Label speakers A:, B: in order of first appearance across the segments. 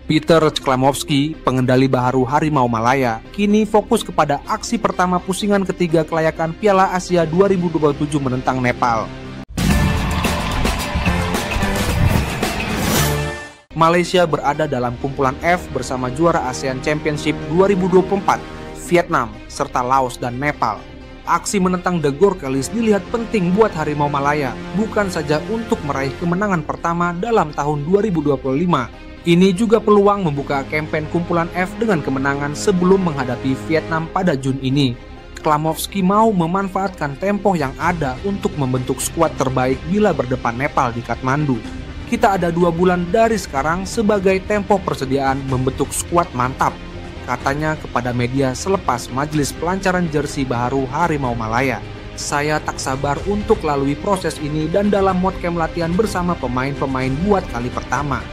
A: Peter Cklamovski, pengendali baharu Harimau Malaya, kini fokus kepada aksi pertama pusingan ketiga kelayakan Piala Asia 2027 menentang Nepal. Malaysia berada dalam kumpulan F bersama juara ASEAN Championship 2024, Vietnam, serta Laos dan Nepal. Aksi menentang The Gorkhalis dilihat penting buat Harimau Malaya, bukan saja untuk meraih kemenangan pertama dalam tahun 2025. Ini juga peluang membuka kampen kumpulan F dengan kemenangan sebelum menghadapi Vietnam pada Jun ini. Cklamovski mau memanfaatkan tempo yang ada untuk membentuk skuad terbaik bila berdepan Nepal di Kathmandu. Kita ada 2 bulan dari sekarang sebagai tempo persediaan membentuk skuad mantap, katanya kepada media selepas majelis pelancaran jersey baharu Harimau Malaya. Saya tak sabar untuk lalui proses ini dan dalam mode camp latihan bersama pemain-pemain buat kali pertama.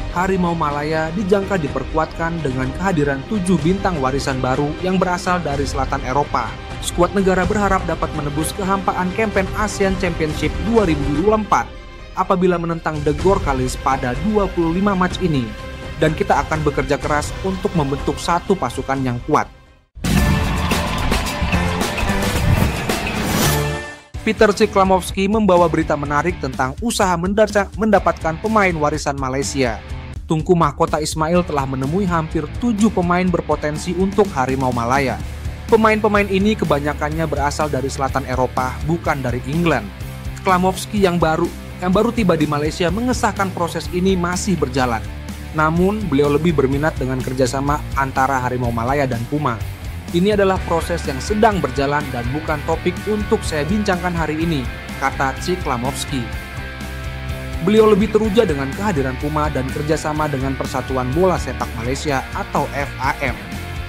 A: Harimau Malaya dijangka diperkuatkan dengan kehadiran 7 bintang warisan baru yang berasal dari selatan Eropa. Skuad negara berharap dapat menebus kehampaan kampen ASEAN Championship 2024 apabila menentang The Gorkhalis pada 25 match ini. Dan kita akan bekerja keras untuk membentuk satu pasukan yang kuat. Peter Cklamovski membawa berita menarik tentang usaha mendapatkan pemain warisan Malaysia. Tunku Mahkota Ismail telah menemui hampir 7 pemain berpotensi untuk Harimau Malaya. Pemain-pemain ini kebanyakannya berasal dari selatan Eropa, bukan dari England. Cklamovski yang baru tiba di Malaysia mengesahkan proses ini masih berjalan. Namun, beliau lebih berminat dengan kerjasama antara Harimau Malaya dan Puma. Ini adalah proses yang sedang berjalan dan bukan topik untuk saya bincangkan hari ini, kata Cklamovski. Beliau lebih teruja dengan kehadiran Puma dan kerjasama dengan Persatuan Bola Sepak Malaysia atau FAM.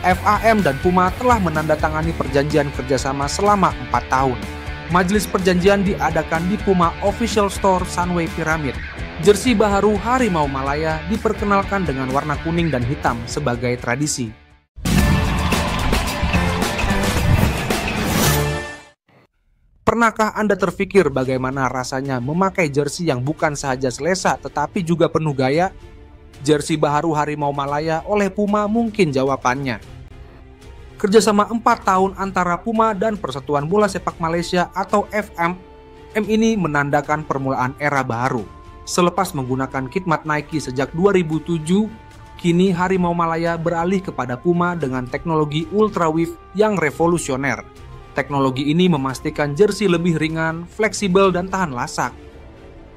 A: FAM dan Puma telah menandatangani perjanjian kerjasama selama 4 tahun. Majelis perjanjian diadakan di Puma Official Store Sunway Pyramid. Jersey baharu Harimau Malaya diperkenalkan dengan warna kuning dan hitam sebagai tradisi. Pernahkah Anda terpikir bagaimana rasanya memakai jersey yang bukan saja selesa tetapi juga penuh gaya? Jersey baharu Harimau Malaya oleh Puma mungkin jawabannya. Kerjasama 4 tahun antara Puma dan Persatuan Bola Sepak Malaysia atau FAM ini menandakan permulaan era baru. Selepas menggunakan khidmat Nike sejak 2007, kini Harimau Malaya beralih kepada Puma dengan teknologi Ultra Wave yang revolusioner. Teknologi ini memastikan jersey lebih ringan, fleksibel, dan tahan lasak,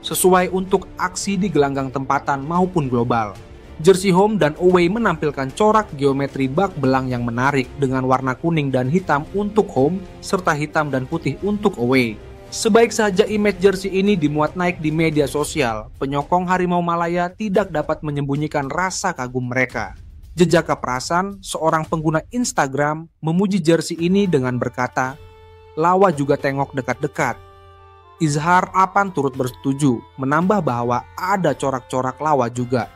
A: sesuai untuk aksi di gelanggang tempatan maupun global. Jersey home dan away menampilkan corak geometri bak belang yang menarik dengan warna kuning dan hitam untuk home, serta hitam dan putih untuk away. Sebaik saja image jersey ini dimuat naik di media sosial, penyokong Harimau Malaya tidak dapat menyembunyikan rasa kagum mereka. Jejak Kaprasan, seorang pengguna Instagram, memuji jersey ini dengan berkata, "Lawa juga tengok dekat-dekat." Izhar Apan turut bersetuju, menambah bahwa ada corak-corak lawa juga.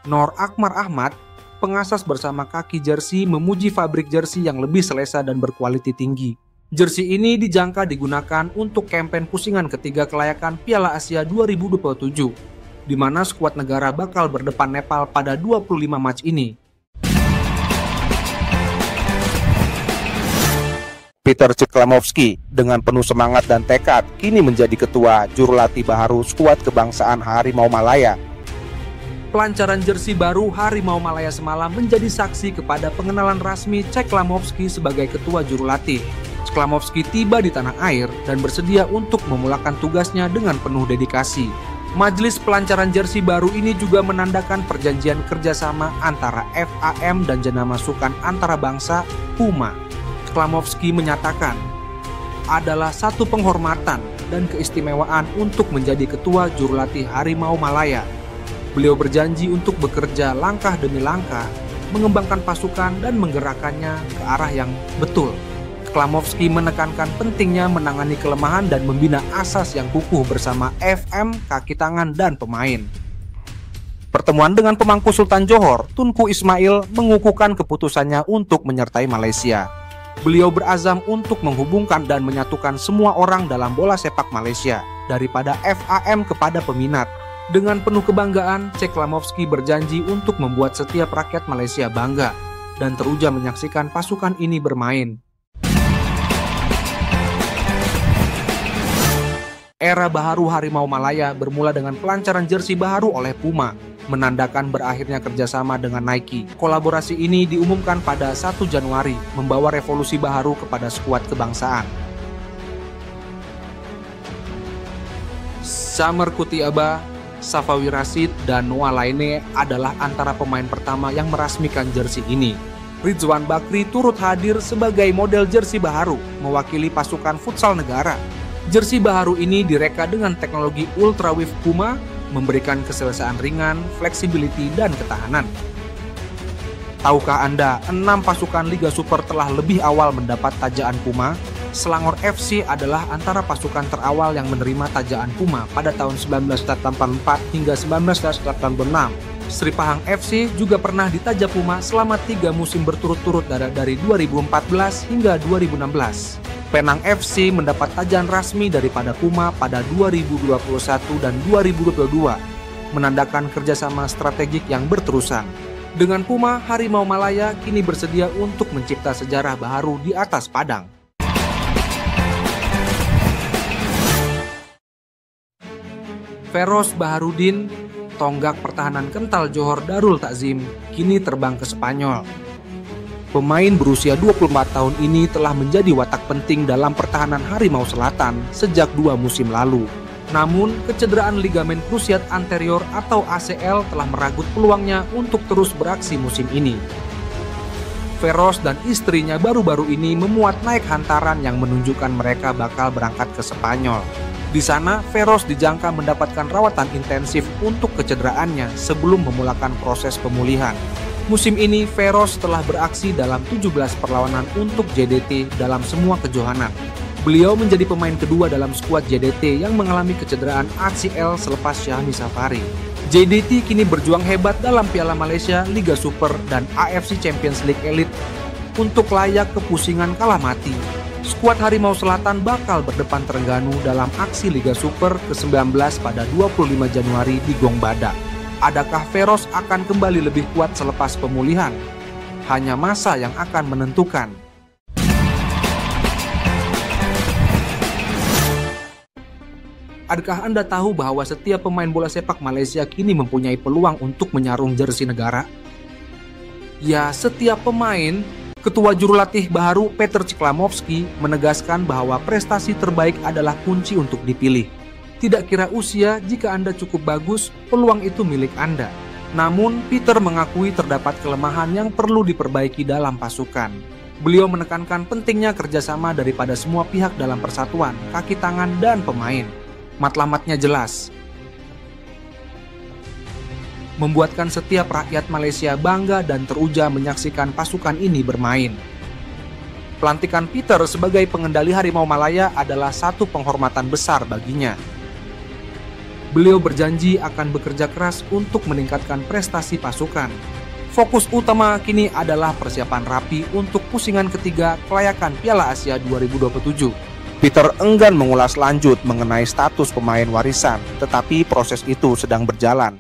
A: Nor Akmar Ahmad, pengasas bersama kaki jersey, memuji fabrik jersey yang lebih selesa dan berkualiti tinggi. Jersey ini dijangka digunakan untuk kampen pusingan ketiga kelayakan Piala Asia 2027, di mana skuad negara bakal berdepan Nepal pada 25 match ini. Peter Cklamovski dengan penuh semangat dan tekad kini menjadi ketua jurulatih baharu skuad kebangsaan Harimau Malaya. Pelancaran jersey baru Harimau Malaya semalam menjadi saksi kepada pengenalan rasmi Cklamovski sebagai ketua jurulatih. Cklamovski tiba di tanah air dan bersedia untuk memulakan tugasnya dengan penuh dedikasi. Majelis pelancaran jersey baru ini juga menandakan perjanjian kerjasama antara FAM dan jenama sukan antara bangsa Puma. Cklamovski menyatakan, adalah satu penghormatan dan keistimewaan untuk menjadi ketua jurulatih Harimau Malaya. Beliau berjanji untuk bekerja langkah demi langkah, mengembangkan pasukan dan menggerakkannya ke arah yang betul. Cklamovski menekankan pentingnya menangani kelemahan dan membina asas yang kukuh bersama FM, kaki tangan, dan pemain. Pertemuan dengan pemangku Sultan Johor, Tunku Ismail, mengukuhkan keputusannya untuk menyertai Malaysia. Beliau berazam untuk menghubungkan dan menyatukan semua orang dalam bola sepak Malaysia, daripada FAM kepada peminat. Dengan penuh kebanggaan, Ceklamovski berjanji untuk membuat setiap rakyat Malaysia bangga dan teruja menyaksikan pasukan ini bermain. Era baharu Harimau Malaya bermula dengan pelancaran jersey baharu oleh Puma, menandakan berakhirnya kerjasama dengan Nike. Kolaborasi ini diumumkan pada 1 Januari, membawa revolusi baharu kepada skuad kebangsaan. Samer Kutiaba, Safawi Rashid, dan Noah Laine adalah antara pemain pertama yang merasmikan jersey ini. Ridwan Bakri turut hadir sebagai model jersey baharu, mewakili pasukan futsal negara. Jersey baharu ini direka dengan teknologi Ultra Wave Puma, memberikan keselesaan ringan, flexibility, dan ketahanan. Tahukah Anda, 6 pasukan Liga Super telah lebih awal mendapat tajaan Puma? Selangor FC adalah antara pasukan terawal yang menerima tajaan Puma pada tahun 1984 hingga 1986. Sri Pahang FC juga pernah ditaja Puma selama 3 musim berturut-turut dari 2014 hingga 2016. Penang FC mendapat tajaan rasmi daripada Puma pada 2021 dan 2022, menandakan kerjasama strategik yang berterusan. Dengan Puma, Harimau Malaya kini bersedia untuk mencipta sejarah baru di atas padang. Feroz Baharudin, tonggak pertahanan kental Johor Darul Takzim, kini terbang ke Spanyol. Pemain berusia 24 tahun ini telah menjadi watak penting dalam pertahanan Harimau Selatan sejak 2 musim lalu. Namun, kecederaan ligamen krusiat anterior atau ACL telah meragut peluangnya untuk terus beraksi musim ini. Feroz dan istrinya baru-baru ini memuat naik hantaran yang menunjukkan mereka bakal berangkat ke Spanyol. Di sana, Feroz dijangka mendapatkan rawatan intensif untuk kecederaannya sebelum memulakan proses pemulihan. Musim ini, Feroz telah beraksi dalam 17 perlawanan untuk JDT dalam semua kejohanan. Beliau menjadi pemain kedua dalam skuad JDT yang mengalami kecederaan ACL selepas Syahmi Safari. JDT kini berjuang hebat dalam Piala Malaysia, Liga Super, dan AFC Champions League Elite untuk layak kepusingan kalah mati. Skuad Harimau Selatan bakal berdepan Terengganu dalam aksi Liga Super ke-19 pada 25 Januari di Gong Badak. Adakah Feroz akan kembali lebih kuat selepas pemulihan? Hanya masa yang akan menentukan. Adakah Anda tahu bahwa setiap pemain bola sepak Malaysia kini mempunyai peluang untuk menyarung jersey negara? Ya, setiap pemain. Ketua Jurulatih baharu Peter Ceklamovski menegaskan bahwa prestasi terbaik adalah kunci untuk dipilih. Tidak kira usia, jika Anda cukup bagus, peluang itu milik Anda. Namun, Peter mengakui terdapat kelemahan yang perlu diperbaiki dalam pasukan. Beliau menekankan pentingnya kerjasama daripada semua pihak dalam persatuan, kaki tangan, dan pemain. Matlamatnya jelas, membuatkan setiap rakyat Malaysia bangga dan teruja menyaksikan pasukan ini bermain. Pelantikan Peter sebagai pengendali Harimau Malaya adalah satu penghormatan besar baginya. Beliau berjanji akan bekerja keras untuk meningkatkan prestasi pasukan. Fokus utama kini adalah persiapan rapi untuk pusingan ketiga kelayakan Piala Asia 2027. Peter enggan mengulas lanjut mengenai status pemain warisan, tetapi proses itu sedang berjalan.